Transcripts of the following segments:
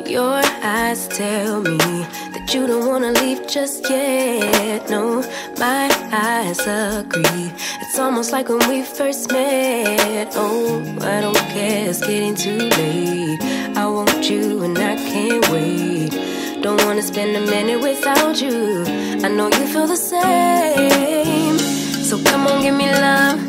Your eyes tell me that you don't wanna leave just yet. No, my eyes agree. It's almost like when we first met. Oh, I don't care, it's getting too late. I want you and I can't wait. Don't wanna spend a minute without you. I know you feel the same. So come on, give me love.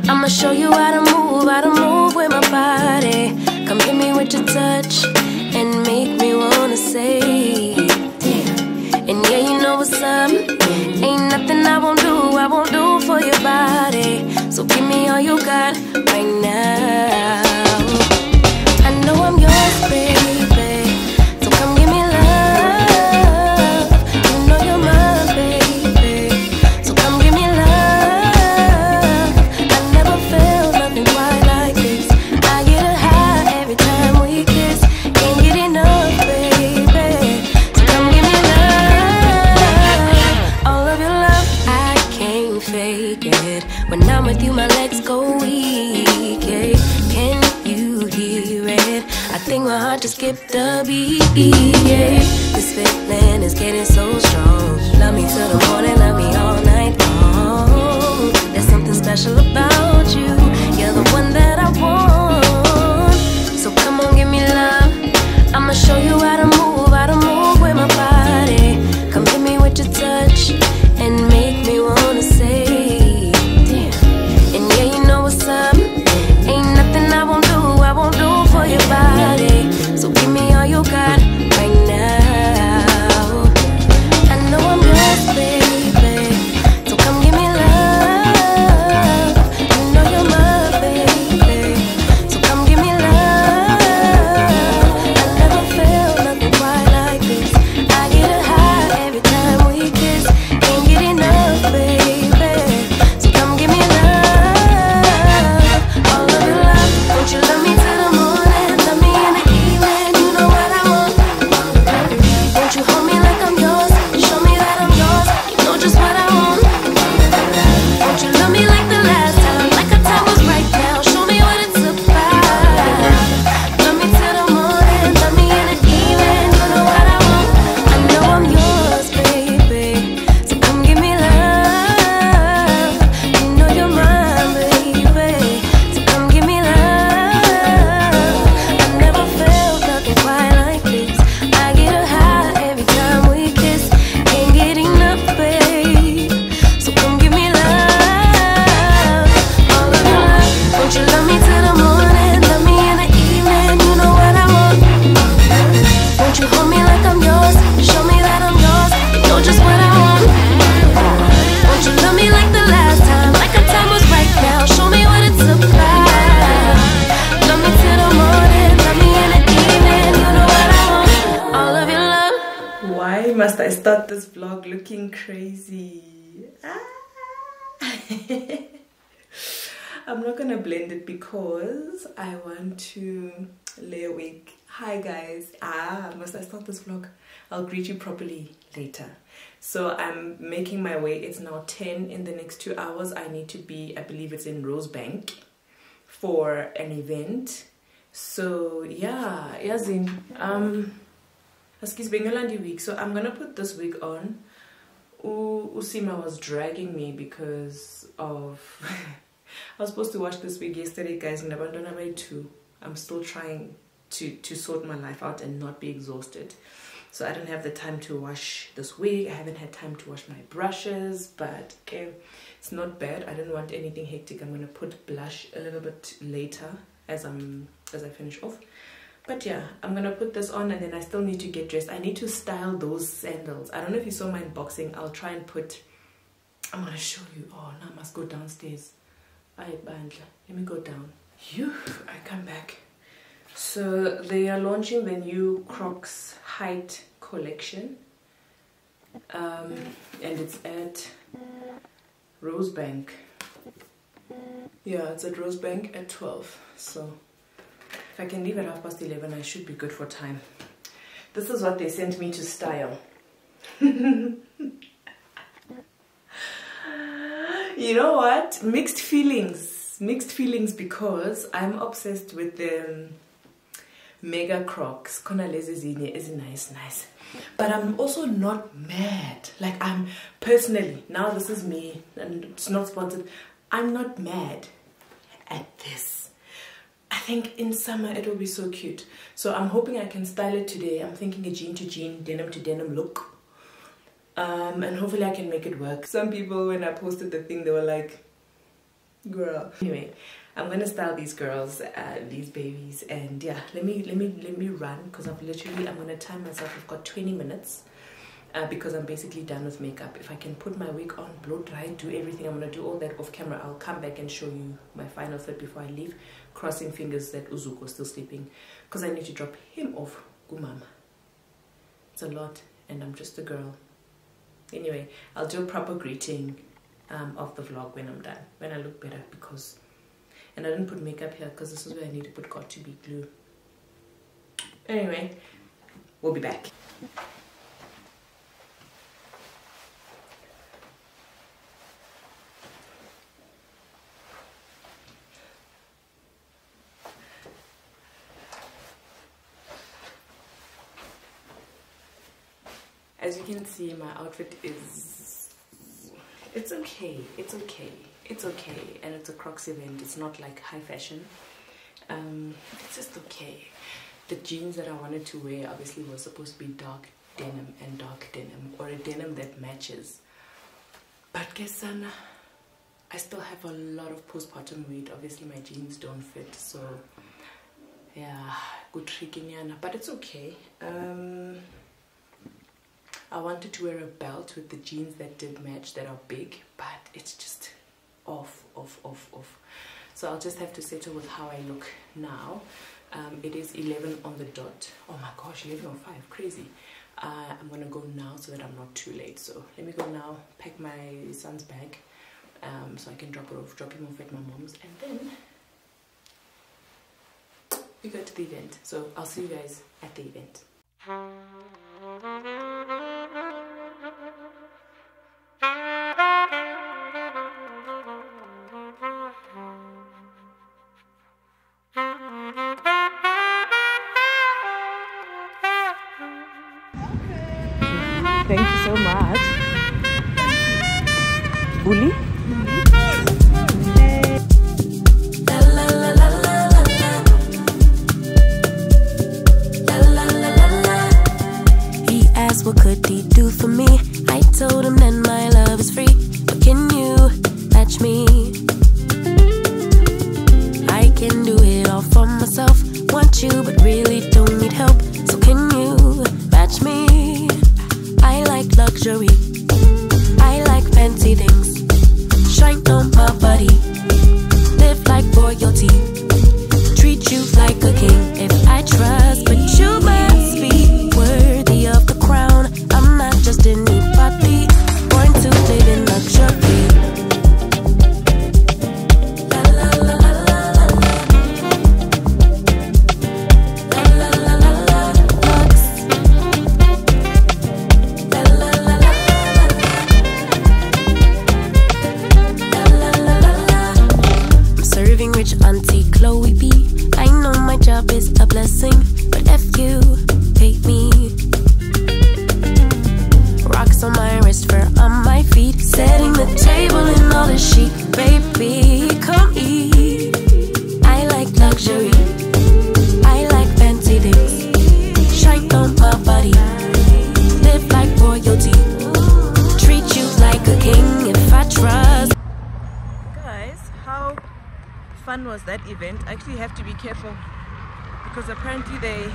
I'ma show you how to move with my body. Come hit me with your touch and make me wanna say, damn. And yeah, you know what's up. Ain't nothing I won't do for your body. So give me all you got right now. I know I'm yours, baby. So come give me love. You know you're mine, baby. So come give me love. I never felt nothing quite like this. I get a high every time we kiss. Can't get enough, baby. So come give me love. All of your love, I can't fake it. When I'm with you, my legs go weak, yeah. Can you hear it? I think my heart just skipped a beat, yeah. This feeling is getting so strong. Love me till the morning, love me all night long. There's something special about you. You're the one that I want. So come on, give me love. I'ma show you how to move with my body. Come hit me with your touch and make me wanna say, damn. And yeah, you know what's up. Ain't nothing I won't do for your body. So give me all you got right now. I know I'm yours, baby. So come give me love. You know you're my baby. So come give me love. I never felt nothing quite like this. I get a high every time we kiss. Can't get enough, baby. So come give me love. All of your love. Won't you love me till the morning? Love me in the evening. You know what I want. Won't you hold me like I'm yours? Show me that I'm yours. You know just what I want. Won't you love me like the last time? Like our time was right now. Show me what it's about. Love me till the morning. Love me in the evening. You know what I want. I know I'm yours, baby. So come give me love. You know you're mine, baby. So come give me love. I never felt nothing quite like this. I get a high every time we kiss. Can't get enough, babe. So come give me love. All of your love. Won't you love me till the morning? Love me in the evening. You know what I want. Won't you hold me like I'm yours? Show me that I'm yours. You know just what I want. Won't you love me like the last time? Like our time was right now. Show me what it's about. Love me till the morning. Love me in the evening. You know what I want. All of your love. Why must I start this vlog looking crazy? I'm not gonna blend it because I want to lay awake. Hi guys. Must I start this vlog? I'll greet you properly later. So I'm making my way. It's now 10. In the next 2 hours I need to be, I believe it's in Rosebank for an event. So yeah, yazin. Askis Bengalandi week. So I'm gonna put this wig on. Usima was dragging me because of I was supposed to wash this wig yesterday, guys, and Abandona by 2. I'm still trying to sort my life out and not be exhausted. So I don't have the time to wash this wig. I haven't had time to wash my brushes, but okay, it's not bad. I don't want anything hectic. I'm gonna put blush a little bit later as I finish off. But yeah, I'm gonna put this on and then I still need to get dressed. I need to style those sandals. I don't know if you saw my unboxing. I'll try and put, I'm gonna show you. Oh, now I must go downstairs. Let me go down. I come back. So they are launching the new Crocs height collection. And it's at Rosebank. Yeah, it's at Rosebank at 12. So if I can leave at 11:30, I should be good for time. This is what they sent me to style. You know what? Mixed feelings mixed feelings because I'm obsessed with the mega Crocs. Kona lezi zinye is nice. But I'm also not mad. Like, I'm personally, now this is me and it's not sponsored, I'm not mad at this. I think in summer it will be so cute. So I'm hoping I can style it today. I'm thinking a jean to jean, denim to denim look. And hopefully I can make it work. Some people, when I posted the thing, they were like, girl. Anyway, I'm gonna style these girls, these babies, and yeah, let me run, because I'm gonna time myself. I've got 20 minutes because I'm basically done with makeup. If I can put my wig on, blow dry, do everything, I'm gonna do all that off camera. I'll come back and show you my final fit before I leave, crossing fingers that Uzuko's still sleeping, because I need to drop him off. Gumam. It's a lot, and I'm just a girl. Anyway, I'll do a proper greeting of the vlog when I'm done, when I look better, because, and I didn't put makeup here because this is where I need to put got to be glue. Anyway, we'll be back. As you can see, my outfit is, it's okay, and it's a Crocs event. It's not like high fashion. It's just okay. The jeans that I wanted to wear obviously were supposed to be dark denim and dark denim, or a denim that matches. But Kesana, I still have a lot of postpartum weight. Obviously my jeans don't fit, so yeah, good tricking, but it's okay. I wanted to wear a belt with the jeans that did match, that are big, but it's just off. So I'll just have to settle with how I look now. It is 11 on the dot. Oh my gosh, 11:05, crazy. I'm gonna go now so that I'm not too late. So let me go now, pack my son's bag, so I can drop him off at my mom's, and then we go to the event. So I'll see you guys at the event. Thank you so much. Buli? He asked what could he do for me. I told him that my love is free. But can you match me? I can do it all for myself. Want you but really don't need help. So can you match me? I like luxury, I like fancy things, shine on my body, live like royalty, treat you like a king. If I trust, but you must be worthy of the crown. I'm not just anybody, born to live in luxury. La la la la la la. La la la la la. Lux. Rich Auntie Chloe B. I know my job is a blessing, but if you pay me, rocks on my wrist, fur on my feet, setting the table in all the chic. Baby, come eat. I like luxury, I like fancy things, shine on my body, live like royalty, treat you like a king. If I trust. Guys, how fun was that event? I actually have to be careful because apparently they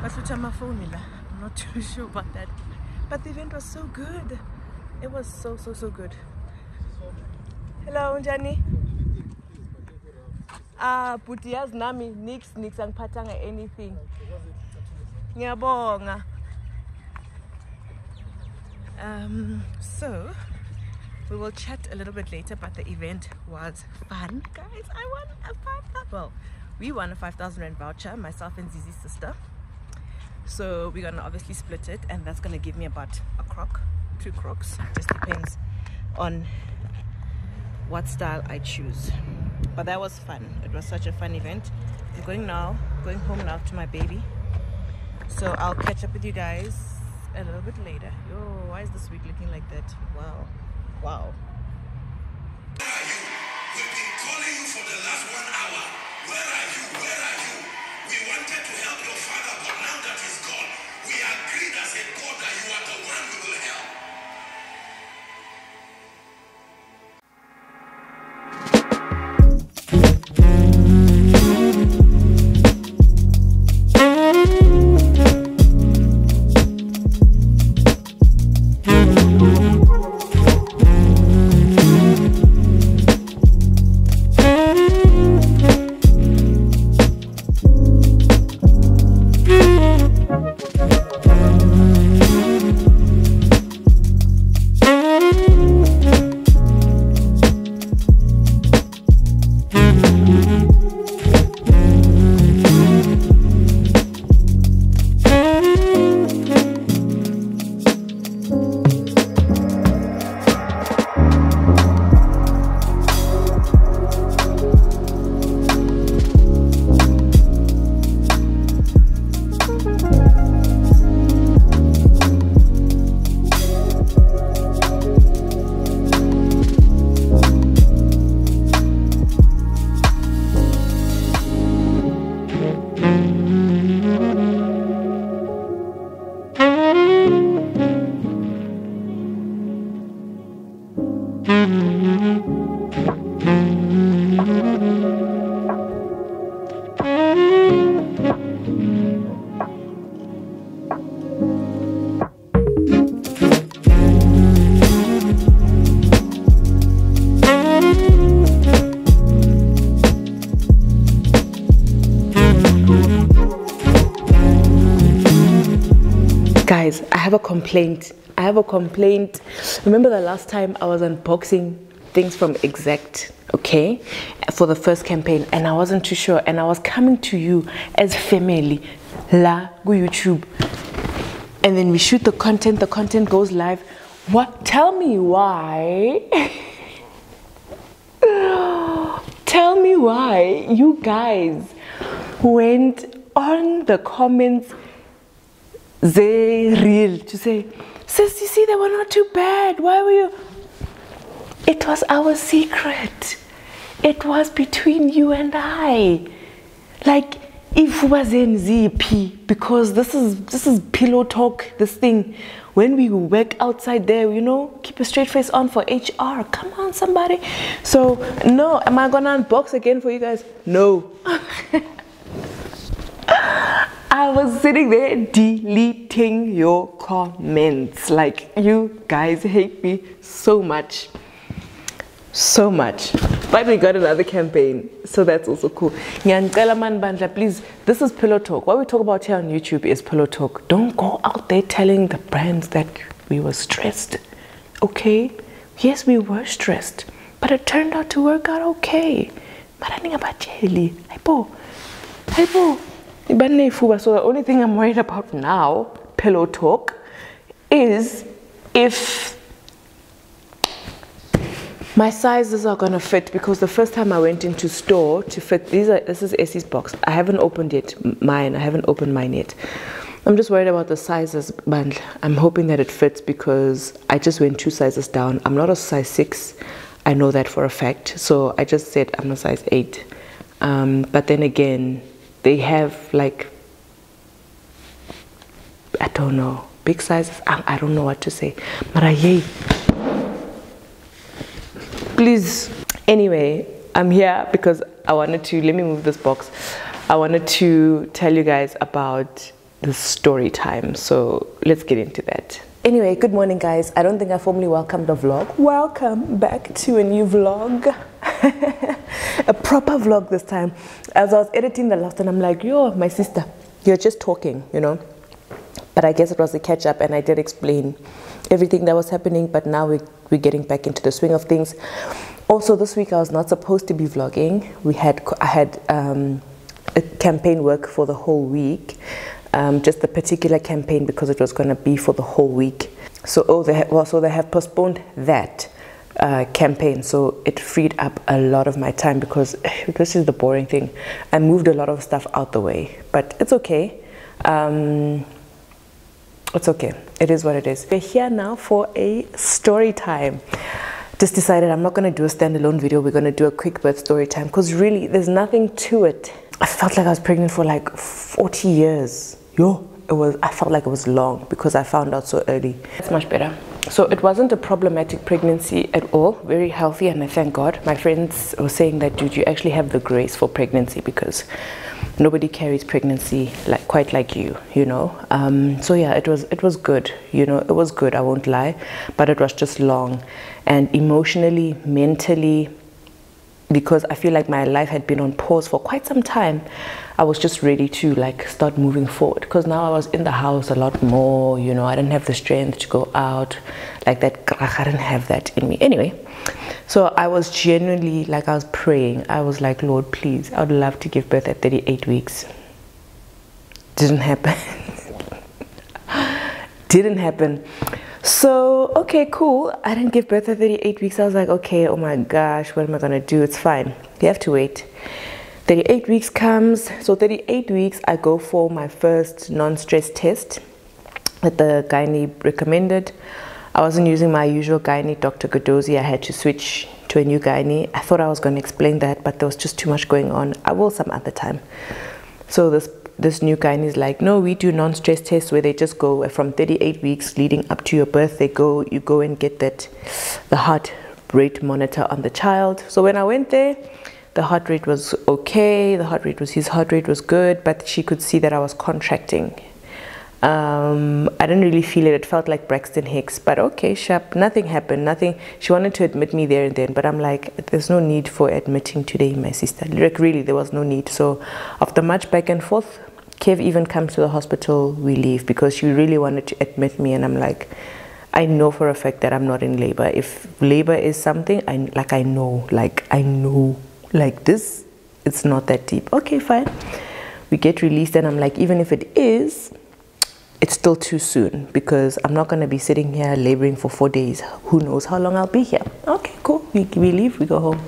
must switch on my phone. I'm not too sure about that, but the event was so good. It was so good. Hello Njani. Putias nami nix angiphathanga anything. Ngiyabonga. So we will chat a little bit later, but the event was fun. Guys, I won a 5,000. Well, we won a 5,000 rand voucher, myself and Zizi's sister. So we're gonna obviously split it, and that's gonna give me about a croc, 2 crocs. Just depends on what style I choose. But that was fun. It was such a fun event. I'm going home now to my baby. So I'll catch up with you guys a little bit later. Yo, why is this week looking like that? Wow. Wow. Where are you? We've been calling you for the last 1 hour. Where are you? Where are you? We wanted to help your father, but now that he's gone, we agreed as a God that you are the one we will help. Guys, I have a complaint. Remember the last time I was unboxing things from Exact, okay, for the first campaign, and I wasn't too sure, and I was coming to you as family, la go YouTube, and then we shoot the content goes live. What? Tell me why. Tell me why you guys went on the comments they real to say, sis, you see, they were not too bad. Why were you? It was our secret. It was between you and I. Like, if was in ZP, because this is pillow talk, this thing. When we work outside there, you know, keep a straight face on for HR. Come on, somebody. So, no, am I gonna unbox again for you guys? No. I was sitting there deleting your comments. Like, you guys hate me so much. So much. But we got another campaign, so that's also cool. Please, this is Pillow Talk. What we talk about here on YouTube is Pillow Talk. Don't go out there telling the brands that we were stressed. Okay? Yes, we were stressed, but it turned out to work out okay. So the only thing I'm worried about now, Pillow Talk, is if my sizes are gonna fit, because the first time I went into store to fit this is Essie's box. I haven't opened mine yet. I'm just worried about the sizes, but I'm hoping that it fits because I just went 2 sizes down. I'm not a size 6. I know that for a fact. So I just said I'm a size 8. But then again, they have, like, I don't know, big sizes. I don't know what to say. Maraye. Please. Anyway, I'm here because I wanted to, let me move this box. I wanted to tell you guys about the story time. So let's get into that. Anyway, good morning, guys. I don't think I formally welcomed the vlog. Welcome back to a new vlog. A proper vlog this time. As I was editing the last one, I'm like, yo, my sister, you're just talking, you know. But I guess it was a catch up, and I did explain everything that was happening, but now we're getting back into the swing of things. Also, this week I was not supposed to be vlogging. I had a campaign work for the whole week. Just the particular campaign, because it was going to be for the whole week. So they have postponed that. campaign, so it freed up a lot of my time, because this is the boring thing, I moved a lot of stuff out the way, but it's okay. It's okay, it is what it is. We're here now for a story time. Just decided I'm not going to do a standalone video, we're going to do a quick birth story time, because really there's nothing to it. I felt like I was pregnant for like 40 years. I felt like it was long because I found out so early. It's much better. So it wasn't a problematic pregnancy at all, very healthy, and I thank God. My friends were saying that, dude, you actually have the grace for pregnancy, because nobody carries pregnancy quite like you know. So yeah, it was good, you know, it was good, I won't lie, but it was just long. And emotionally, mentally, because I feel like my life had been on pause for quite some time, I was just ready to like start moving forward, because now I was in the house a lot more, you know. I didn't have the strength to go out like that. I didn't have that in me anyway. So I was genuinely, like, I was praying. I was like, Lord, please, I would love to give birth at 38 weeks. Didn't happen. Didn't happen. So, okay, cool. I didn't give birth at 38 weeks. I was like, okay, oh my gosh, what am I going to do? It's fine. You have to wait. 38 weeks comes. So 38 weeks, I go for my first non-stress test that the gynae recommended. I wasn't using my usual gynae, Dr. Godozi. I had to switch to a new gynae. I thought I was going to explain that, but there was just too much going on. I will some other time. So this new gynae is like, no, we do non-stress tests where they just go from 38 weeks leading up to your birth. You go and get the heart rate monitor on the child. So when I went there, the heart rate was okay. His heart rate was good, but she could see that I was contracting. I didn't really feel it. It felt like Braxton Hicks, but okay, sharp. Nothing happened. Nothing. She wanted to admit me there and then, but I'm like, there's no need for admitting today, my sister. Like, really, there was no need. So after much back and forth, Kev even comes to the hospital, we leave, because she really wanted to admit me, and I'm like, I know for a fact that I'm not in labor. If labor is something, I know, like this, it's not that deep. Okay, fine. We get released, and I'm like, even if it is, it's still too soon, because I'm not going to be sitting here laboring for 4 days. Who knows how long I'll be here. Okay, cool. We leave, we go home.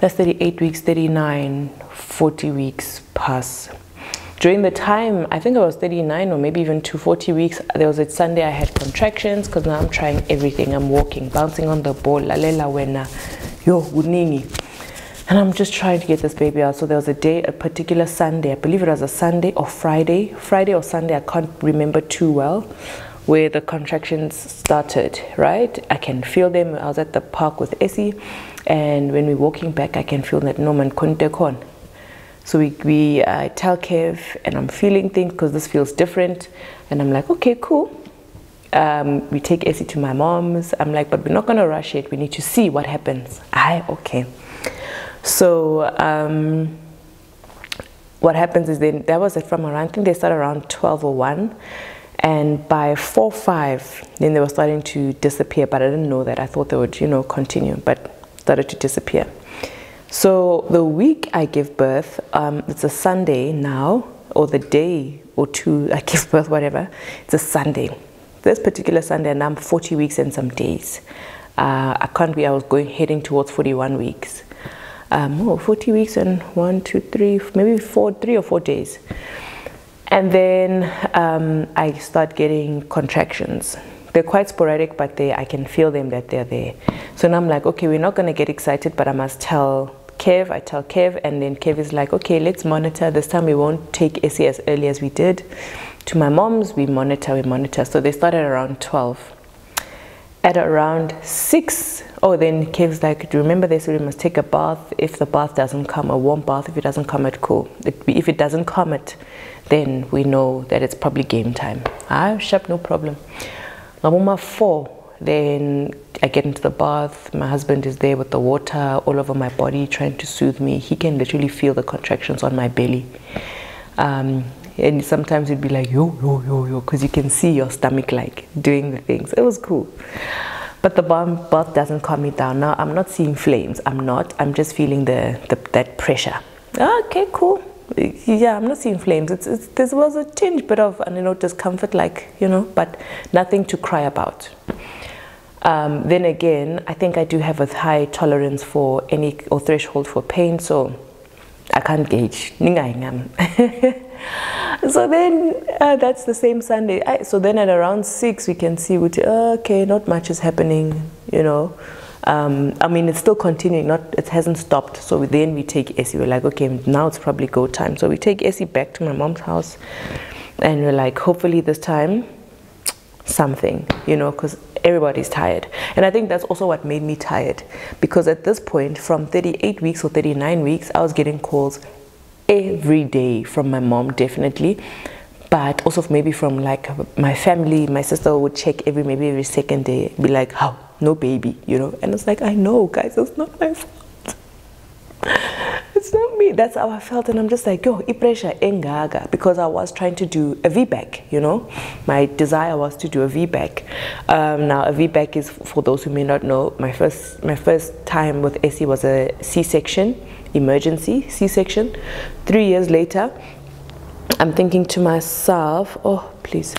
That's 38 weeks, 39, 40 weeks pass. During the time, I think I was 39 or maybe even 40 weeks, there was a Sunday I had contractions, because now I'm trying everything. I'm walking, bouncing on the ball, lalela wena, yo, uningi. And I'm just trying to get this baby out. So there was a particular Sunday, I believe it was a Sunday or Friday or Sunday, I can't remember too well, where the contractions started, right? I can feel them. I was at the park with Essie, and when we're walking back, I can feel that no man konte kon. So we tell Kev, and I'm feeling things, because this feels different, and I'm like, okay, cool. We take Essie to my mom's. I'm like, but we're not going to rush it. We need to see what happens. Okay. So what happens is, then that was from around, I think they started around 12 or 1, and by 4, 5, then they were starting to disappear, but I didn't know that. I thought they would, you know, continue, but started to disappear. So the week I give birth, it's a Sunday now, or the day or two I give birth, whatever, it's a Sunday. This particular Sunday, and I'm 40 weeks and some days. I was heading towards 41 weeks. 40 weeks and 1, 2, 3, maybe 3 or 4 days. And then I start getting contractions. They're quite sporadic, but I can feel them, that they're there. So now I'm like, okay, we're not going to get excited, but I must tell Kev. I tell Kev, and then Kev is like, okay, let's monitor. This time we won't take Essie as early as we did. To my mom's, we monitor. So they started around 12. At around 6, then Kev's like, do you remember they said we must take a bath? If the bath doesn't come, a warm bath. If it doesn't come, it cool. If it doesn't come, then we know that it's probably game time. Sharp, no problem. Number 4, then I get into the bath. My husband is there with the water all over my body, trying to soothe me. He can literally feel the contractions on my belly. And sometimes it'd be like, yo, yo, yo, yo, because you can see your stomach like doing the things. It was cool. But the bath doesn't calm me down. Now, I'm not seeing flames. I'm just feeling that pressure. Okay, cool. Yeah, I'm not seeing flames. There was a tinge bit of, discomfort, but nothing to cry about. Then again, I think I do have a high tolerance for any or threshold for pain, so I can't gauge. So then that's the same Sunday. So then at around 6 we can see, okay, not much is happening, you know. I mean, it's still continuing, it hasn't stopped. So then we take Essie. We're like, okay, now it's probably go time. So we take Essie back to my mom's house, and we're like, hopefully this time something, you know, because everybody's tired. And I think that's also what made me tired, because at this point, from 38 weeks or 39 weeks, I was getting calls every day from my mom, definitely, but also maybe from like my family. My sister would check maybe every second day, be like, how, no baby, you know. And it's like, I know, guys, it's not my fault. It's not me. That's how I felt. And I'm just like, yo, pressure engaga, because I was trying to do a VBAC, you know. My desire was to do a VBAC. Now a VBAC is, for those who may not know, my first time with Essie was a C-section, emergency C-section. 3 years later, I'm thinking to myself, oh please,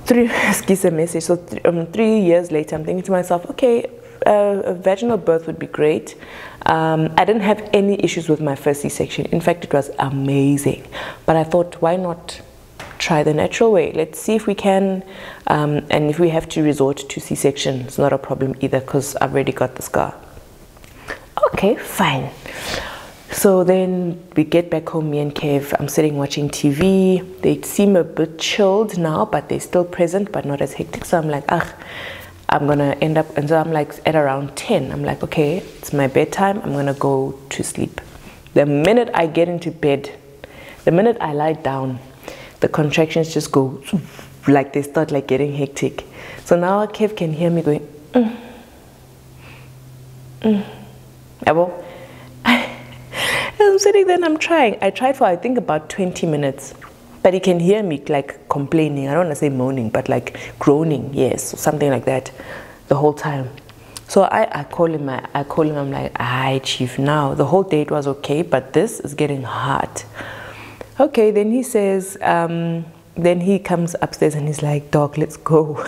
excuse a message. So 3 years later, I'm thinking to myself, okay, a vaginal birth would be great. I didn't have any issues with my first C-section. In fact, it was amazing. But I thought, why not try the natural way? Let's see if we can. And if we have to resort to C-section, it's not a problem either, because I've already got the scar. Okay, fine. So then we get back home, me and Kev. I'm sitting watching TV. They seem a bit chilled now, but they're still present, but not as hectic. So I'm like, I'm gonna end up, and so I'm like at around 10. I'm like, okay, it's my bedtime. I'm gonna go to sleep. The minute I get into bed, the minute I lie down, the contractions just go, like they start like getting hectic. So now Kev can hear me going, I'm sitting there and I'm trying. I tried for, I think, about 20 minutes. But he can hear me like complaining. I don't want to say moaning, but like groaning, yes, or something like that, the whole time. So I call him. I'm like, "Hi, Chief. Now the whole date was okay, but this is getting hard." Okay, then he says. Then he comes upstairs and he's like, "Doc, let's go."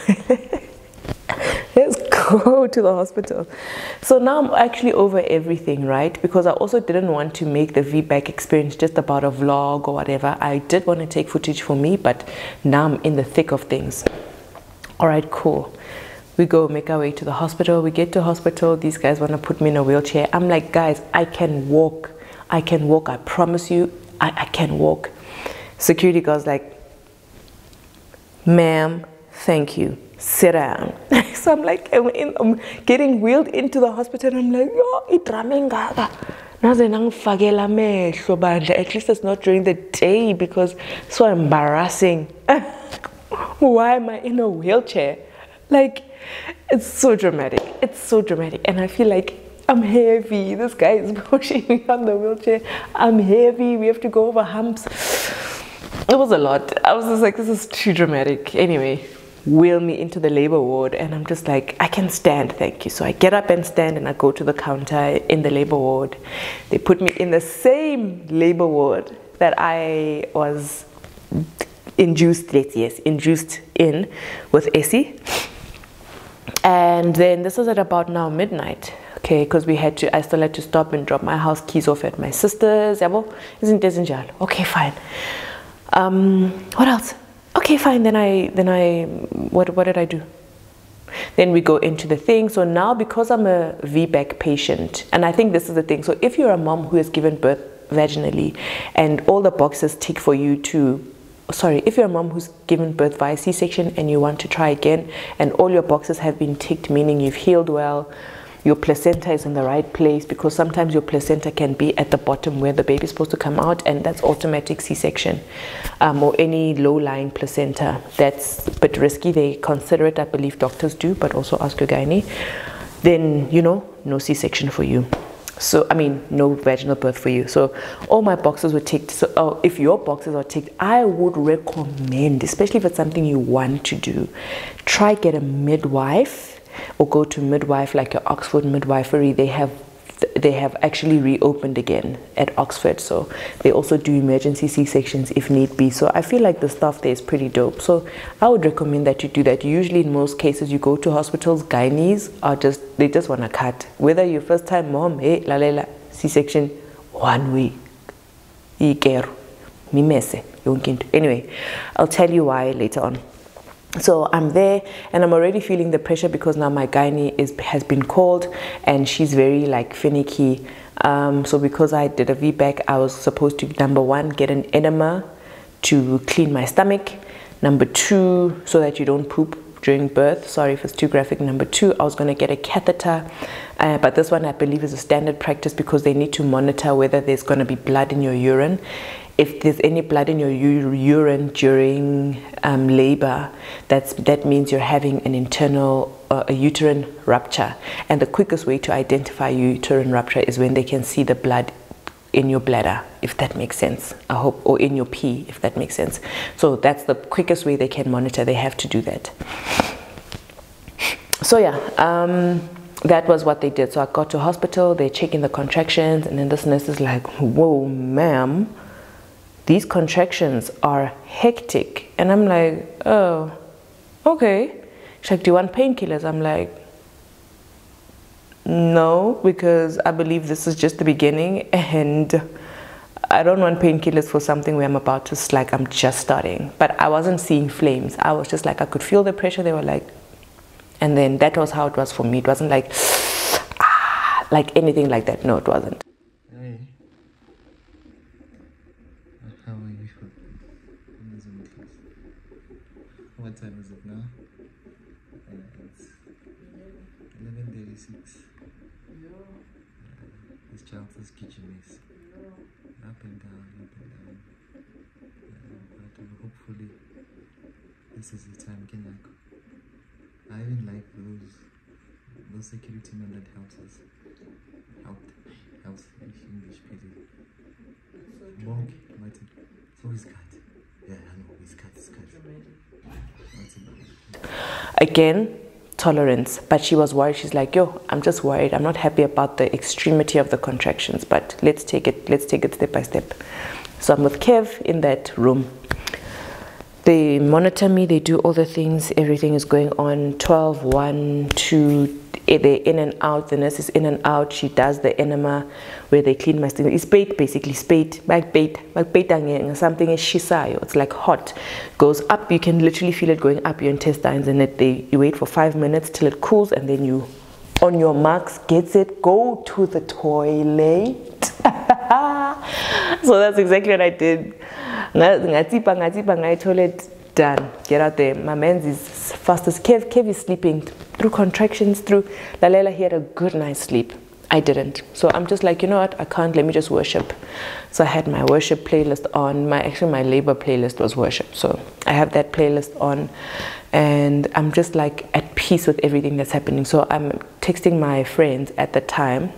Let's go to the hospital. So now I'm actually over everything, right? Because I also didn't want to make the VBAC experience just about a vlog or whatever. I did want to take footage for me, but now I'm in the thick of things. All right, cool. We go make our way to the hospital. We get to hospital. These guys want to put me in a wheelchair. I'm like, guys, I can walk. I can walk. I promise you, I can walk. Security guard's like, ma'am, thank you. Sit down. So I'm like, I'm getting wheeled into the hospital. I'm like, yo, at least it's not during the day, because it's so embarrassing. Why am I in a wheelchair? Like, it's so dramatic. It's so dramatic. And I feel like I'm heavy. This guy is pushing me on the wheelchair. I'm heavy. We have to go over humps. It was a lot. I was just like, this is too dramatic. Anyway, wheel me into the labor ward, and I'm just like, I can stand, thank you. So I get up and stand, and I go to the counter in the labor ward. They put me in the same labor ward that I was induced in with Essie. And then this was at about now midnight, okay, because I still had to stop and drop my house keys off at my sister's. Okay, fine. What else? Okay, fine. What did I do? Then we go into the thing. So now, because I'm a VBAC patient, and I think this is the thing. So if you're a mom who has given birth vaginally and all the boxes tick for you if you're a mom who's given birth via C-section and you want to try again and all your boxes have been ticked, meaning you've healed well, your placenta is in the right place, because sometimes your placenta can be at the bottom where the baby's supposed to come out, and that's automatic C-section, or any low-lying placenta. That's a bit risky. They consider it, I believe doctors do, but also ask your gynae. Then, no C-section for you. So, I mean, no vaginal birth for you. So all my boxes were ticked. So if your boxes are ticked, I would recommend, especially if it's something you want to do, try get a midwife, or go to midwife like your Oxford midwifery. They have they have actually reopened again at Oxford, so they also do emergency C-sections if need be. So I feel like the staff there is pretty dope, so I would recommend that you do that. Usually in most cases you go to hospitals, gynaes are they just want to cut, whether you're first time mom, hey lalela C-section 1 week ikero mimese yonke into. Anyway, I'll tell you why later on. So I'm there and I'm already feeling the pressure because now my gynae has been called and she's very like finicky. So because I did a VBAC, I was supposed to, number one, get an enema to clean my stomach. Number two, so that you don't poop during birth. Sorry if it's too graphic. Number two, I was going to get a catheter. But this one I believe is a standard practice because they need to monitor whether there's going to be blood in your urine. If there's any blood in your urine during labor, that means you're having an internal a uterine rupture. And the quickest way to identify uterine rupture is when they can see the blood in your bladder, if that makes sense, I hope, or in your pee, if that makes sense. So that's the quickest way they can monitor. They have to do that. So yeah, that was what they did. So I got to hospital, they're checking the contractions, and then this nurse is like, whoa, ma'am, these contractions are hectic. And I'm like, oh, okay. She's like, do you want painkillers? I'm like, no, because I believe this is just the beginning and I don't want painkillers for something where I'm about to, like, I'm just starting. But I wasn't seeing flames. I was just like, I could feel the pressure. They were like, and then that was how it was for me. It wasn't like, like anything like that. No, it wasn't. Hey. How are you? What time is it now? It's 11:36. This child's kitchen is up and down, up and down. But hopefully this is the time Kenyako. I even like those security men that helps us. Helps English people. Monk, Martin. So he's cut. Yeah, I know, he's cut. Again, tolerance, but she was worried. She's like, yo, I'm just worried. I'm not happy about the extremity of the contractions, but let's take it step by step. So I'm with Kev in that room. They monitor me, they do all the things, everything is going on. 12, 1, 2, they're in and out, the nurse is in and out. She does the enema where they clean my stomach. It's bait, basically, spate, something is shisayo. It's like hot, goes up. You can literally feel it going up your intestines, and you wait for 5 minutes till it cools, and then you, on your marks, get it, go to the toilet. So that's exactly what I did. Toilet, done. Get out there. My man's is fast as Kev. Kev is sleeping through contractions, through Lalela. He had a good night's sleep. I didn't. So I'm just like, you know what? I can't. Let me just worship. So I had my worship playlist on. Actually, my labor playlist was worship. So I have that playlist on, and I'm just like at peace with everything that's happening. So I'm texting my friends at the time.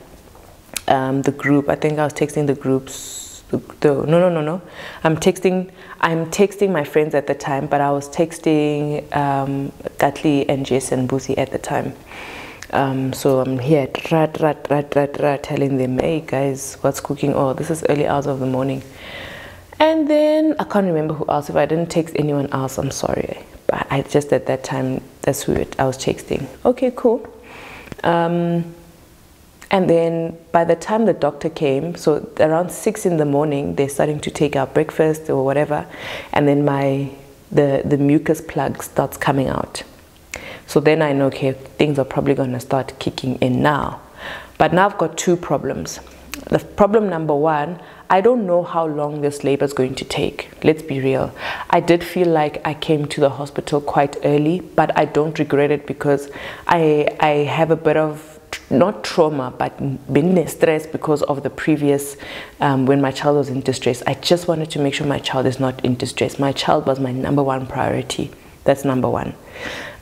The group. I think I was texting the groups. No. I'm texting my friends at the time, but I was texting Katli and Jason Busi at the time. So I'm here telling them, hey guys, what's cooking? Oh, this is early hours of the morning. And then I can't remember who else. If I didn't text anyone else, I'm sorry. But I just at that time, that's who I was texting. Okay, cool. And then by the time the doctor came, so around 6 in the morning, they're starting to take our breakfast or whatever. And then the mucus plug starts coming out. So then I know, okay, things are probably going to start kicking in now. But now I've got two problems. The problem number one, I don't know how long this labor is going to take. Let's be real. I did feel like I came to the hospital quite early, but I don't regret it because I have a bit of, not trauma, but been stressed because of the previous, when my child was in distress. I just wanted to make sure my child is not in distress. My child was my number one priority. That's number one.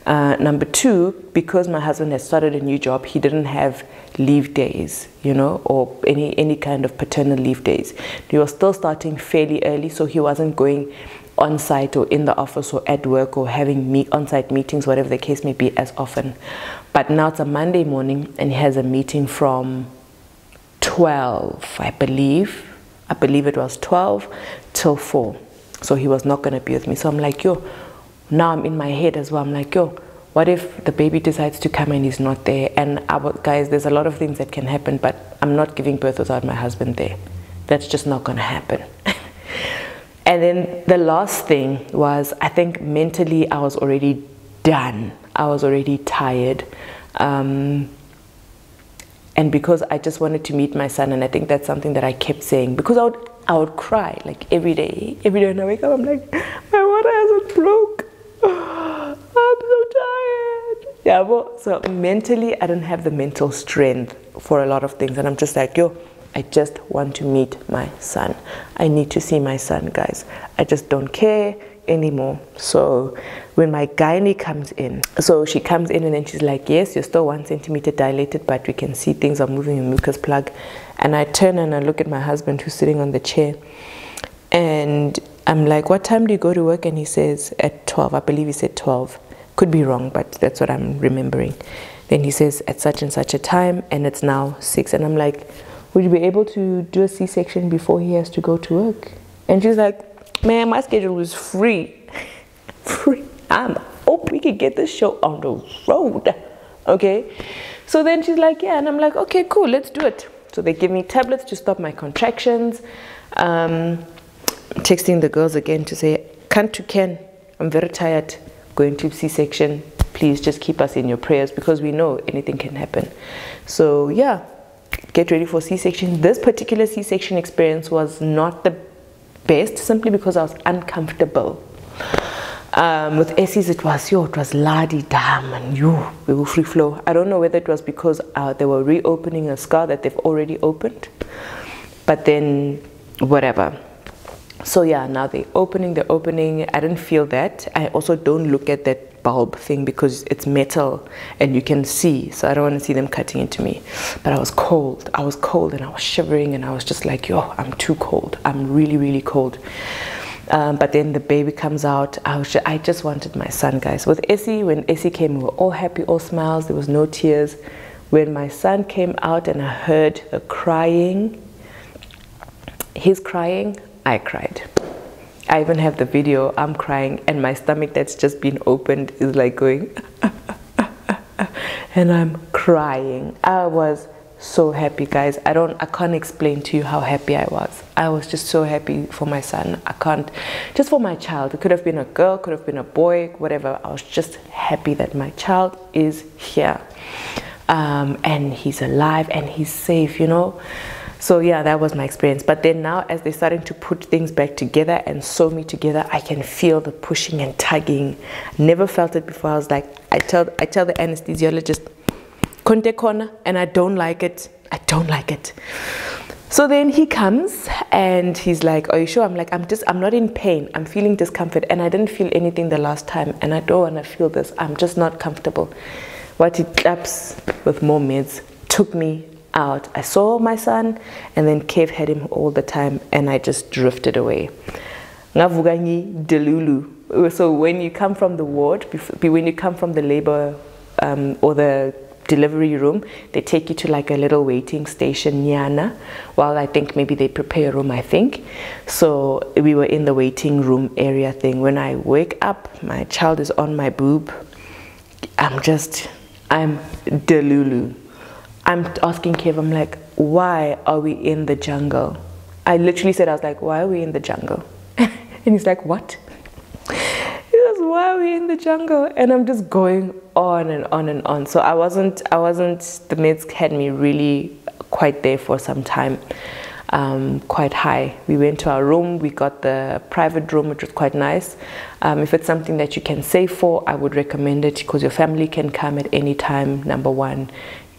Number two, because my husband has started a new job, he didn't have leave days, you know, or any kind of paternal leave days. He was still starting fairly early, so he wasn't going on site or in the office or at work or having on-site meetings, whatever the case may be, as often. But now it's a Monday morning and he has a meeting from 12, I believe it was 12 till 4. So he was not going to be with me. So I'm like, yo, now I'm in my head as well. I'm like, yo, what if the baby decides to come and he's not there? And guys, there's a lot of things that can happen, but I'm not giving birth without my husband there. That's just not going to happen. And then the last thing was, I think mentally I was already done. I was already tired. And because I just wanted to meet my son, and I think that's something that I kept saying, because I would cry like every day when I wake up. I'm like, my water hasn't broke. I'm so tired. Yeah, well, so mentally I don't have the mental strength for a lot of things, and I'm just like, yo, I just want to meet my son. I need to see my son, guys. I just don't care anymore. So when my gynae comes in, so she comes in and then she's like, yes, you're still 1 centimeter dilated, but we can see things are moving in mucus plug. And I turn and I look at my husband who's sitting on the chair, and I'm like, what time do you go to work? And he says at 12. I believe he said 12. Could be wrong, but that's what I'm remembering. Then he says at such and such a time, and it's now 6. And I'm like, would you be able to do a C-section before he has to go to work? And she's like, man, my schedule was free. Free. Hope we can get this show on the road. Okay. So then she's like, yeah. And I'm like, okay, cool, let's do it. So they give me tablets to stop my contractions. Texting the girls again to say, can't to Ken, I'm very tired, going to C-section. Please just keep us in your prayers, because we know anything can happen. So yeah, get ready for C-section. This particular C-section experience was not the best, simply because I was uncomfortable. With Essie's, it was la-di-dam, and we were free flow. I don't know whether it was because they were reopening a scar that they've already opened, but then whatever. So yeah, now they're opening. I didn't feel that. I also don't look at that bulb thing because it's metal and you can see, so I don't want to see them cutting into me. But I was cold and I was shivering, and I was just like, yo, I'm too cold. I'm really, really cold. But then the baby comes out. I just wanted my son, guys. With Essie, when Essie came, we were all happy, all smiles. There was no tears. When my son came out and I heard the crying, his crying, I cried. I even have the video. I'm crying, and my stomach that's just been opened is like going and I'm crying. I was so happy, guys. I can't explain to you how happy I was. I was just so happy for my son. Just for my child. It could have been a girl, could have been a boy, whatever. I was just happy that my child is here, and he's alive and he's safe, you know. So yeah, that was my experience. But then now, as they're starting to put things back together and sew me together, I can feel the pushing and tugging. Never felt it before. I was like, I tell the anesthesiologist, Konte corner, and I don't like it. I don't like it. So then he comes and he's like, are you sure? I'm like, I'm not in pain. I'm feeling discomfort, and I didn't feel anything the last time, and I don't want to feel this. I'm just not comfortable. What he claps with more meds, took me out. I saw my son, and then Kev had him all the time, and I just drifted away. Ngavuganyi delulu. So when you come from the ward, when you come from the labor or the delivery room, they take you to like a little waiting station, Nyana, while I think maybe they prepare a room, I think. So we were in the waiting room area thing. When I wake up, my child is on my boob. I'm delulu. I'm asking Kev, I'm like, why are we in the jungle? I literally said, I was like, why are we in the jungle? And he's like, what? He goes, why are we in the jungle? And I'm just going on and on and on. So I wasn't, the meds had me really quite there for some time, quite high. We went to our room, we got the private room, which was quite nice. If it's something that you can save for, I would recommend it, because your family can come at any time, number one.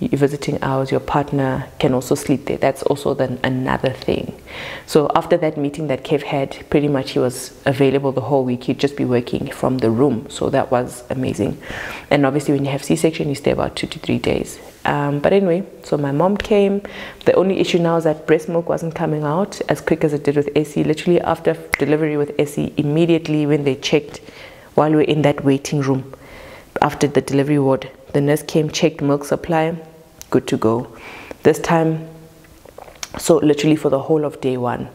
You're visiting hours, your partner can also sleep there. That's also then another thing. So after that meeting that Kev had, pretty much he was available the whole week. He'd just be working from the room. So that was amazing. And obviously when you have C-section, you stay about 2 to 3 days. But anyway, so my mom came. The only issue now is that breast milk wasn't coming out as quick as it did with Essie. Literally after delivery with Essie, immediately when they checked, while we were in that waiting room, after the delivery ward, the nurse came, checked milk supply, good to go. This time So literally for the whole of day one.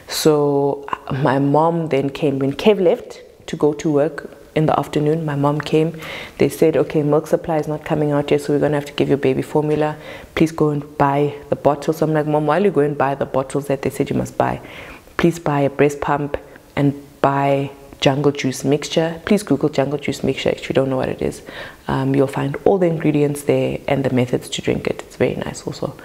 So my mom then came when Kev left to go to work in the afternoon. My mom came. They said, okay, milk supply is not coming out yet, so we're gonna have to give your baby formula. Please go and buy the bottles. So I'm like, Mom, why are you going to buy the bottles that they said you must buy? Please buy a breast pump and buy jungle juice mixture. Please Google jungle juice mixture if you don't know what it is. You'll find all the ingredients there and the methods to drink it. It's very nice also.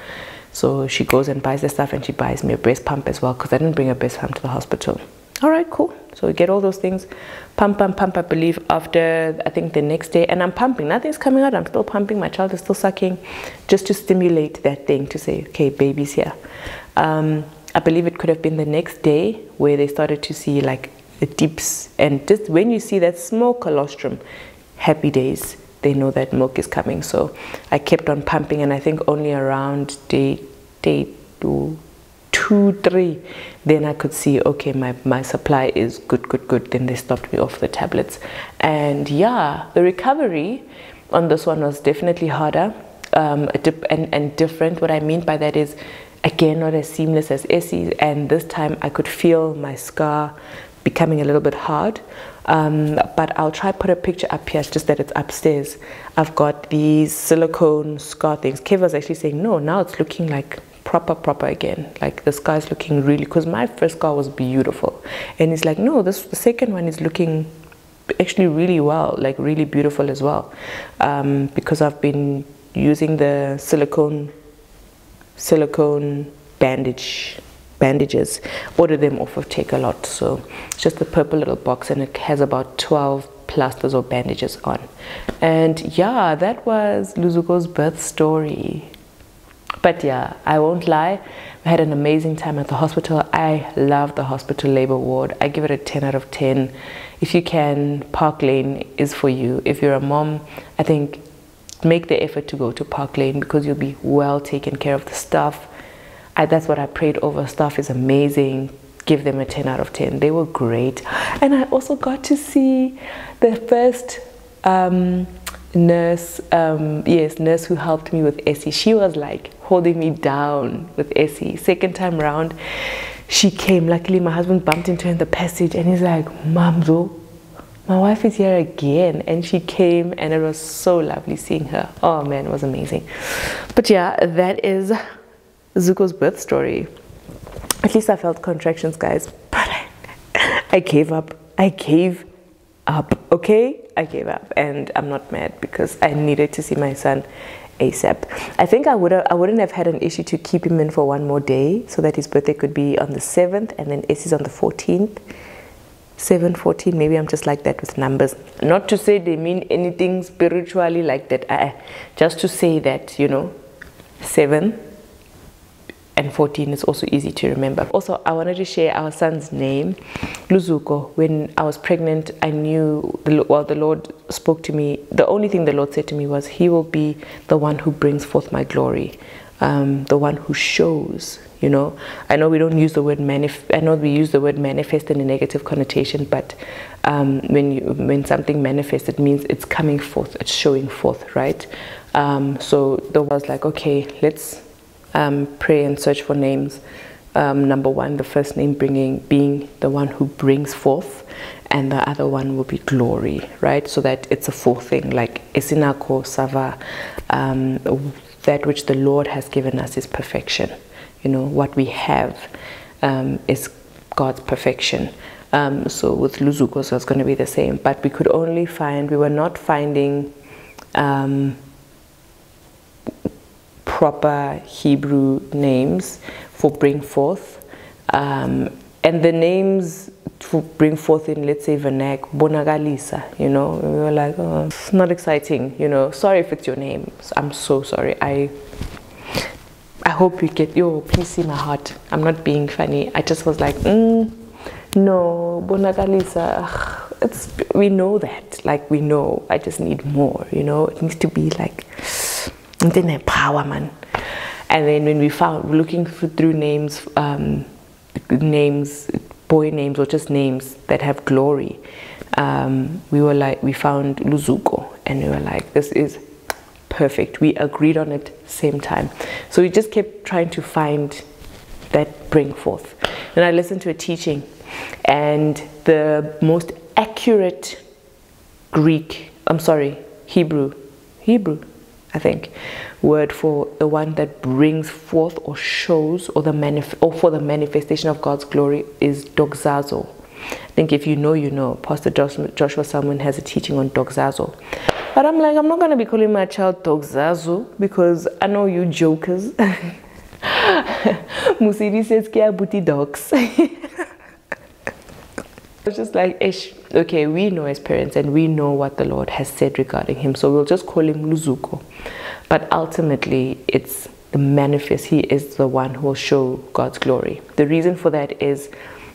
So she goes and buys the stuff, and she buys me a breast pump as well, because I didn't bring a breast pump to the hospital. All right, cool. So we get all those things, pump, I believe, after, I think, the next day. And I'm pumping. Nothing's coming out. I'm still pumping. My child is still sucking, just to stimulate that thing, to say, okay, baby's here. I believe it could have been the next day where they started to see, like, the dips. And just when you see that small colostrum, happy days. They know that milk is coming. So I kept on pumping, and I think only around day 2, 3, then I could see, okay, my supply is good. Then they stopped me off the tablets. And yeah, the recovery on this one was definitely harder and different. What I mean by that is, again, not as seamless as Essie's, and this time I could feel my scar becoming a little bit hard. But I'll try put a picture up here. It's just that it's upstairs. I've got these silicone scar things. Kev was actually saying, no, now it's looking like proper again. Like the scar's looking really, because my first scar was beautiful. And he's like, no, the second one is looking actually really well, like really beautiful as well. Because I've been using the silicone bandages, ordered them off of Takealot. So it's just a purple little box, and it has about 12 plasters or bandages on. And yeah, that was Luzuko's birth story. But yeah, I won't lie, I had an amazing time at the hospital. I love the hospital labor ward. I give it a 10 out of 10. If you can, Park Lane is for you. If you're a mom, I think make the effort to go to Park Lane, because you'll be well taken care of. The staff, that's what I prayed over. Staff is amazing. Give them a 10 out of 10. They were great. And I also got to see the first nurse who helped me with Essie. She was like holding me down with Essie. Second time round, she came. Luckily, my husband bumped into her in the passage, and he's like, Mamzo, my wife is here again. And she came, and it was so lovely seeing her. Oh man, it was amazing. But yeah, that is Zuko's birth story. At least I felt contractions, guys, but I gave up. Okay, I gave up, and I'm not mad, because I needed to see my son ASAP. I think I wouldn't have had an issue to keep him in for one more day, so that his birthday could be on the 7th, and then Essie's on the 14th. 7, 14, maybe I'm just like that with numbers. Not to say they mean anything spiritually like that, just to say that, 7 and 14 is also easy to remember. Also, I wanted to share our son's name, Luzuko. When I was pregnant, I knew, the Lord spoke to me. The only thing the Lord said to me was, he will be the one who brings forth my glory, the one who shows, I know we don't use the word I know we use the word manifest in a negative connotation, but when something manifests, it means it's coming forth, it's showing forth, right? So there was like, okay, let's pray and search for names. Number one, the first name being the one who brings forth, and the other one will be glory, right? So that it's a full thing, like Esinako Sava, that which the Lord has given us is perfection. What we have is God's perfection. So with Luzuko, so it's going to be the same, but we were not finding proper Hebrew names for bring forth, and the names to bring forth in, let's say, Vernac, Bonagalisa, we were like, oh, it's not exciting, sorry if it's your name. I'm so sorry. I hope you get, please see my heart. I'm not being funny. I just was like, no, Bonagalisa, we know that, like, we know. I just need more, it needs to be like, power, man. And then when we found, looking through names, boy names, or just names that have glory, we found Luzuko, and we were like, this is perfect. We agreed on it same time. So we just kept trying to find that bring forth. And I listened to a teaching, and the most accurate Hebrew, I think, word for the one that brings forth or shows or for the manifestation of God's glory is doxazo. I think if you know, you know. Pastor Joshua Salmon has a teaching on doxazo. But I'm like, I'm not going to be calling my child doxazo because I know you jokers. Musiri says, "Kia booty dogs." It's just like, ish. Okay, we know as parents and we know what the Lord has said regarding him, so we'll just call him Luzuko. But ultimately, it's the manifest. He is the one who will show God's glory. The reason for that is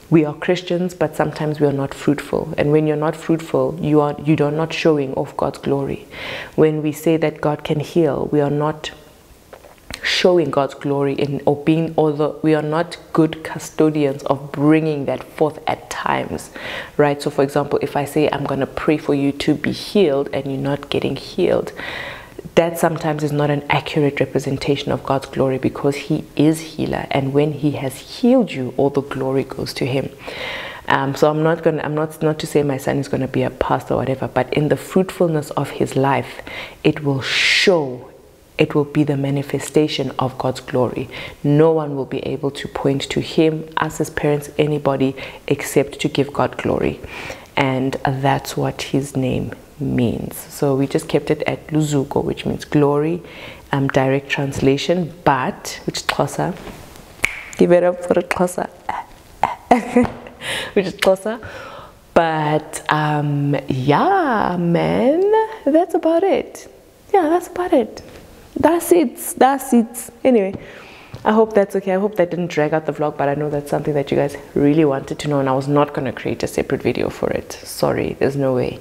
we are Christians, but sometimes we are not fruitful. And when you're not fruitful, you are not showing off God's glory. When we say that God can heal, we are not showing God's glory we are not good custodians of bringing that forth at times, right? So for example, if I say I'm going to pray for you to be healed and you're not getting healed, that sometimes is not an accurate representation of God's glory, because he is healer, and when he has healed you, all the glory goes to him. So I'm not to say my son is going to be a pastor or whatever, but in the fruitfulness of his life, it will show. It will be the manifestation of God's glory. No one will be able to point to him, us as parents, anybody, except to give God glory. And that's what his name means. So we just kept it at Luzuko, which means glory, direct translation, but, which is Xhosa. Give it up for Xhosa. Which is Xhosa. But, yeah, man, that's about it. Yeah, that's about it. That's it. Anyway, I hope that's okay. I hope that didn't drag out the vlog, but I know that's something that you guys really wanted to know, and I was not going to create a separate video for it. Sorry, there's no way.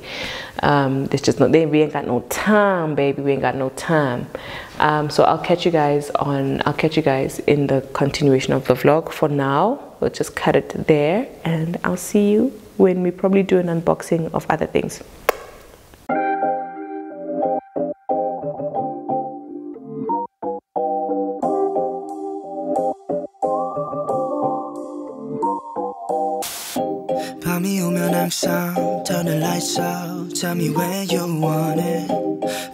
There's just we ain't got no time, baby. We ain't got no time. So I'll catch you guys in the continuation of the vlog. For now, we'll just cut it there, and I'll see you when we probably do an unboxing of other things. 밤이 오면 항상 turn the lights out. Tell me where you want it.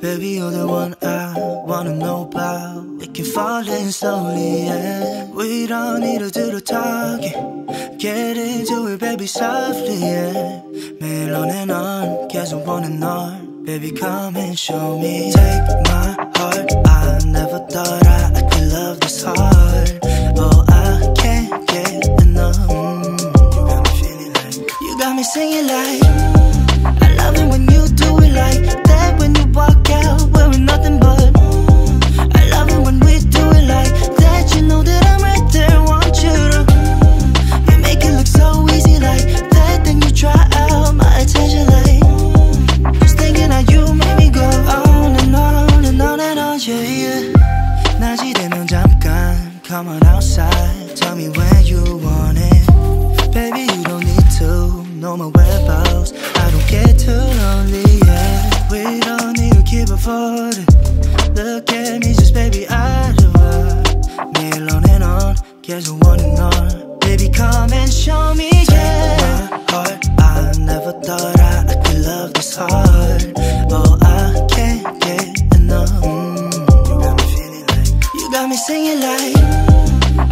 Baby, you're the one I wanna know about. We can fall in slowly, yeah. We don't need to do the talking. Get into it, baby, softly, yeah. 매일 on and on, 계속 원하는 널. Baby, come and show me. Take my heart, I never thought I could love this hard. Oh, I can't get enough. Got me singing like I love it when you do it like that. When you walk out wearing nothing but I love it when we do it like that. You know that I'm right there, want you to You make it look so easy like that. Then you try out my attention like Just thinking how you make me go on and on and on and on, yeah, yeah. 낮이 되면 잠깐 come on outside. Tell me where you want it. Baby, you don't need to know my whereabouts. I don't get too lonely, yeah. We don't need to keep avoiding. Look at me, just baby, I do it. 매일 on and on, 계속 원하는 널. Baby, come and show me, yeah. My heart, I never thought I could love this hard. Oh, I can't get enough. You got me feeling like You got me singing like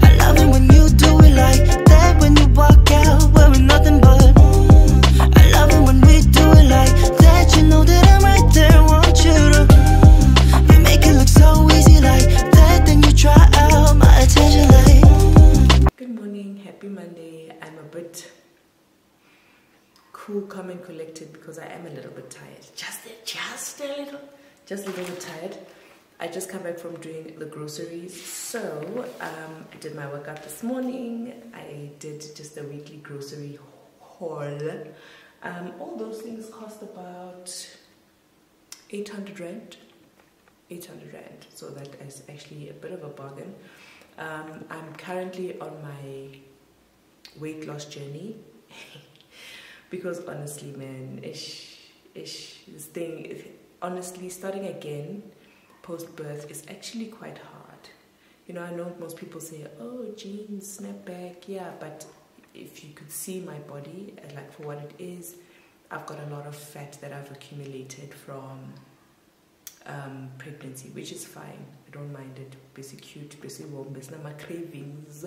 I love it when you do it like that. When you walk out wearing nothing but when we do it like that, you know that I'm right there, want you to You make it look so easy like that. Then you try out my attention like Good morning, happy Monday. I'm a bit cool, calm and collected because I am a little bit tired. Just a little bit tired. I just come back from doing the groceries. So I did my workout this morning. I did just a weekly grocery haul. All those things cost about 800 rand. 800 rand. So that is actually a bit of a bargain. I'm currently on my weight loss journey because honestly, man, this thing, honestly, starting again post birth is actually quite hard. You know, I know most people say, oh, jeans, snapback, yeah, but if you could see my body, like for what it is, I've got a lot of fat that I've accumulated from pregnancy, which is fine. I don't mind it. Busy cute, busy warm, busy my cravings.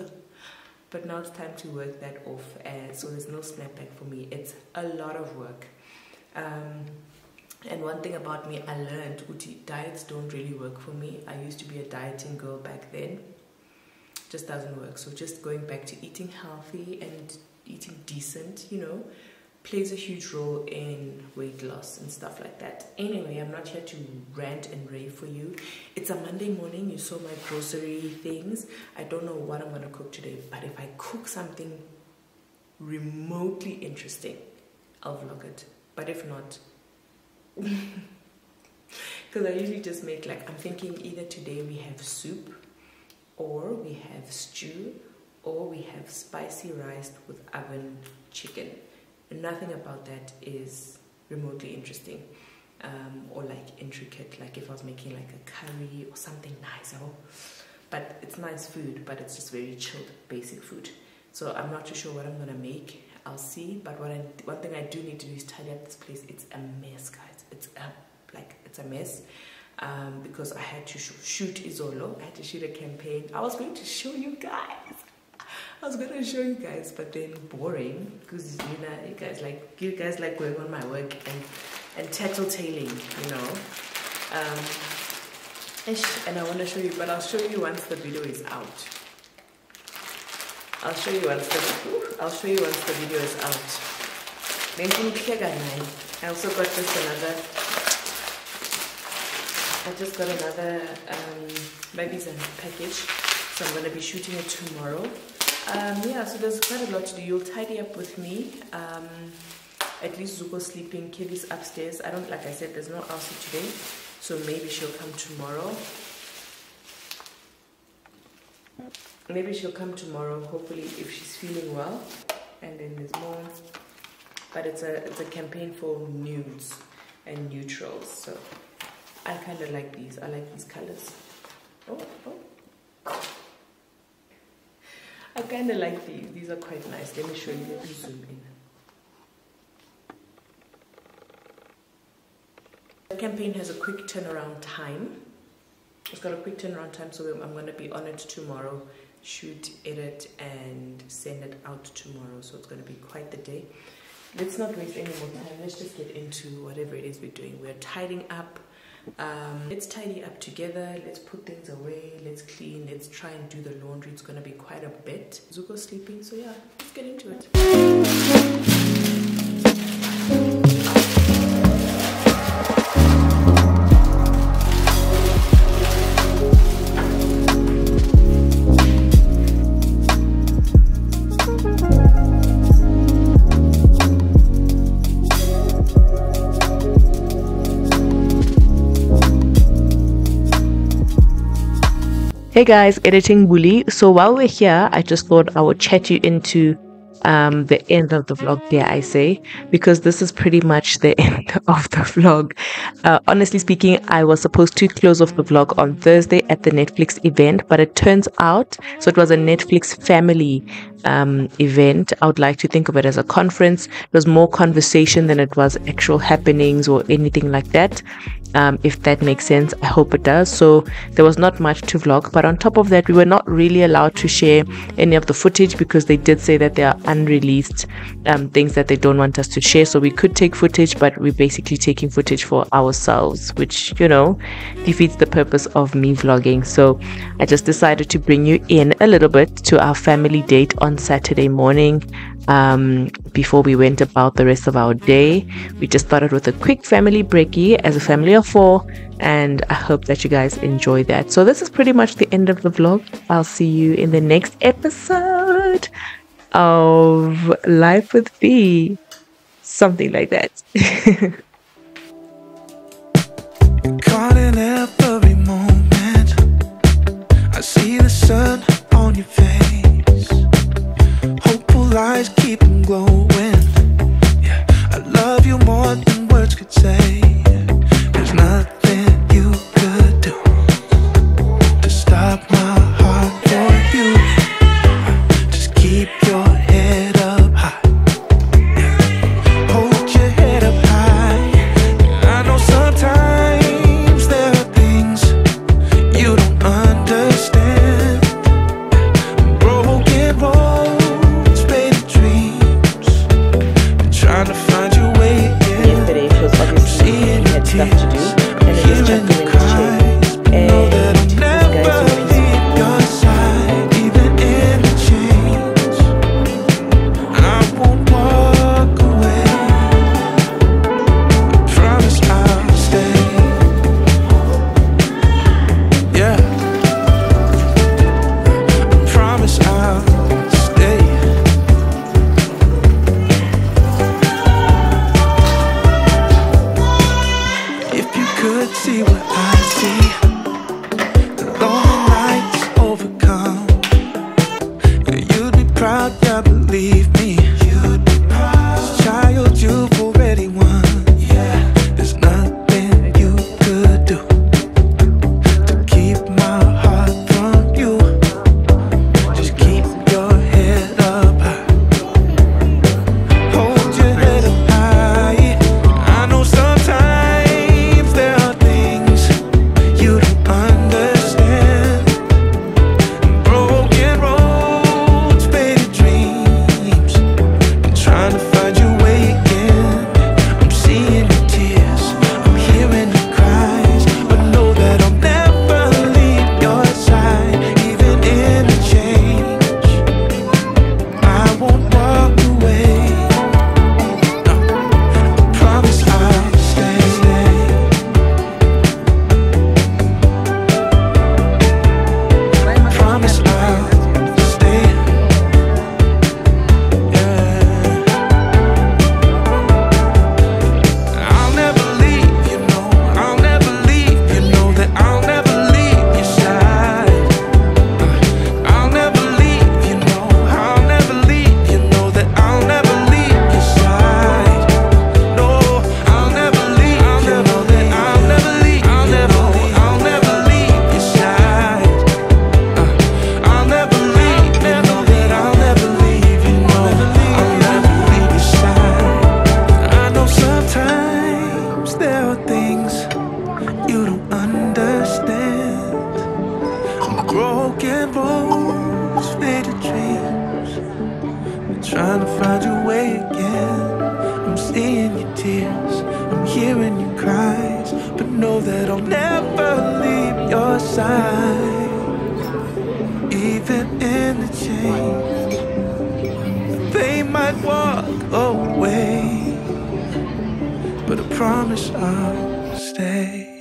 But now it's time to work that off, so there's no snapback for me. It's a lot of work. And one thing about me, I learned diets don't really work for me. I used to be a dieting girl back then. Just doesn't work. So just going back to eating healthy and eating decent, you know, plays a huge role in weight loss and stuff like that. Anyway, I'm not here to rant and rave for you. It's a Monday morning. You saw my grocery things. I don't know what I'm going to cook today, but if I cook something remotely interesting, I'll vlog it. But if not, because I usually just make, like, I'm thinking either today we have soup, or we have stew, or we have spicy rice with oven chicken. Nothing about that is remotely interesting, or like intricate, like if I was making like a curry or something nice. But it's nice food, but it's just very chilled, basic food. So I'm not too sure what I'm gonna make. I'll see. But one thing I do need to do is tidy up this place. It's a mess, guys. It's a mess. Because I had to shoot Izolo. I had to shoot a campaign. I was going to show you guys. but then boring, because you guys like going on my work and tattletaling, you know. And I want to show you, but I'll show you once the video is out. I'll show you once the video is out. I also got just another baby's package, so I'm going to be shooting it tomorrow. Yeah, so there's quite a lot to do. You'll tidy up with me. At least Zuko's sleeping, Kelly's upstairs. Like I said, there's no Elsie today, so maybe she'll come tomorrow. Hopefully, if she's feeling well. And then there's more. But it's a campaign for nudes and neutrals, so I kind of like these. I like these colors. I kind of like these. These are quite nice. Let me show you. Let me zoom in. The campaign has a quick turnaround time. It's got a quick turnaround time, so I'm going to be on it tomorrow. Shoot, edit, and send it out tomorrow. So it's going to be quite the day. Let's not waste any more time. Let's just get into whatever it is we're doing. We're tidying up. Let's tidy up together. Let's put things away. Let's clean. Let's try and do the laundry. It's going to be quite a bit. Zuko's sleeping, so yeah, let's get into it. Hey guys, editing Buli. So while we're here, I just thought I would chat you into the end of the vlog, dare I say, because this is pretty much the end of the vlog. Honestly speaking, I was supposed to close off the vlog on Thursday at the Netflix event, but it turns out, so it was a Netflix family event. I would like to think of it as a conference. It was more conversation than it was actual happenings or anything like that. If that makes sense, I hope it does. So there was not much to vlog, but on top of that, we were not really allowed to share any of the footage because they did say that there are unreleased things that they don't want us to share. So we could take footage, but we're basically taking footage for ourselves, which, you know, defeats the purpose of me vlogging. So I just decided to bring you in a little bit to our family date on Saturday morning. Before we went about the rest of our day, we just started with a quick family breakie as a family of 4, and I hope that you guys enjoy that. So this is pretty much the end of the vlog. I'll see you in the next episode of Life with B, something like that. Caught in every moment, I see the sun on your face. Hopeful eyes keep them glowing. Yeah, I love you more than words could say. There's nothing you could do to stop my heart. tears, I'm hearing your cries, but know that I'll never leave your side. Even in the change, they might walk away, but I promise I'll stay.